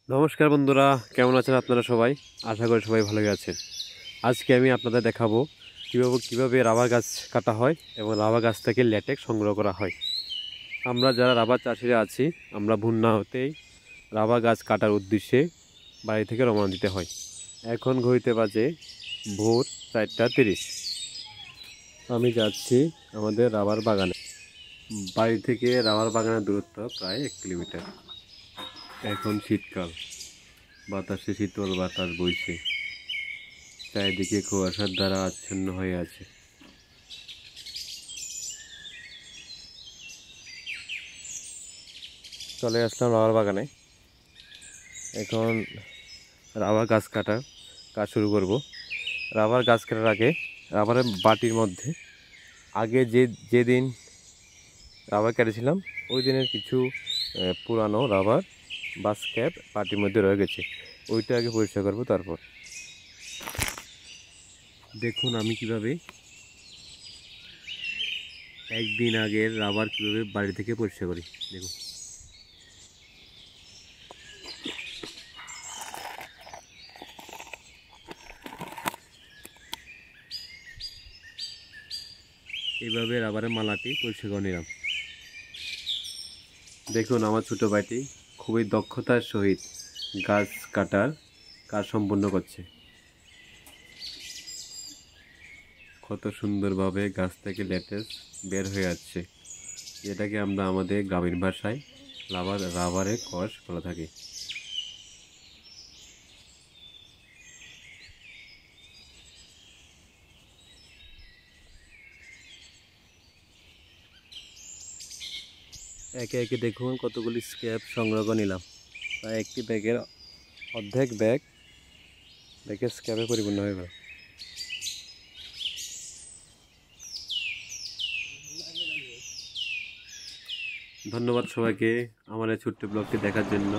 নমস্কার বন্ধুরা, কেমন আছেন আপনারা সবাই? আশা করি সবাই ভালোই আছেন। আজকে আমি আপনাদের দেখাবো কিভাবে রাবার গাছ কাটা হয় এবং রাবার গাছ থেকে ল্যাটেক্স সংগ্রহ করা হয়। আমরা যারা রাবার চাষিরা আছি, আমরা বন্যা হতেই রাবার গাছ কাটার উদ্দেশ্যে বাড়ি থেকে রওনা দিতে হয়। এখন ঘড়িতে বাজে ভোর 4:30। আমি যাচ্ছি আমাদের রাবার বাগানে। বাড়ি থেকে রাবার বাগানের দূরত্ব প্রায় 1 কিলোমিটার। এখন শীতকাল, বাতাসে শীতল বাতাস বইছে, চারিদিকে কুয়াশার দ্বারা আচ্ছন্ন হয়ে আছে। চলে আসলাম রাবার বাগানে। এখন রাবার গাছ কাটার কাজ শুরু করব। রাবার গাছ কাটার আগে রাবারের বাটির মধ্যে আগে যেদিন রাবার কেটেছিলাম ওই দিনের কিছু পুরানো রাবার বা স্ক্র্যাপ বাটির মধ্যে রয়ে গেছে, ওইটা আগে পরিষ্কার করবো। তারপর দেখুন আমি কিভাবে একদিন আগের রাবার কীভাবে বাড়ি থেকে পরিষ্কার করি। দেখুন, এইভাবে রাবারের মালাটি পরিষ্কার করে নিলাম। দেখুন আমার ছোটো ভাইটি খুবই দক্ষতার সহিত গাছ কাটার কাজ সম্পন্ন করছে। কত সুন্দরভাবে গাছ থেকে ল্যাটেক্স বের হয়ে যাচ্ছে, যেটাকে আমরা আমাদের গ্রামীণ ভাষায় রাবারের কষ বলে থাকি। একে একে দেখুন কতগুলি স্ক্র্যাপ সংগ্রহ করে নিলাম। প্রায় একটি ব্যাগের অর্ধেক ব্যাগের স্ক্র্যাপে পরিপূর্ণ হয়ে গেল। ধন্যবাদ সবাইকে আমার এই ছোট্ট ব্লগটি দেখার জন্য।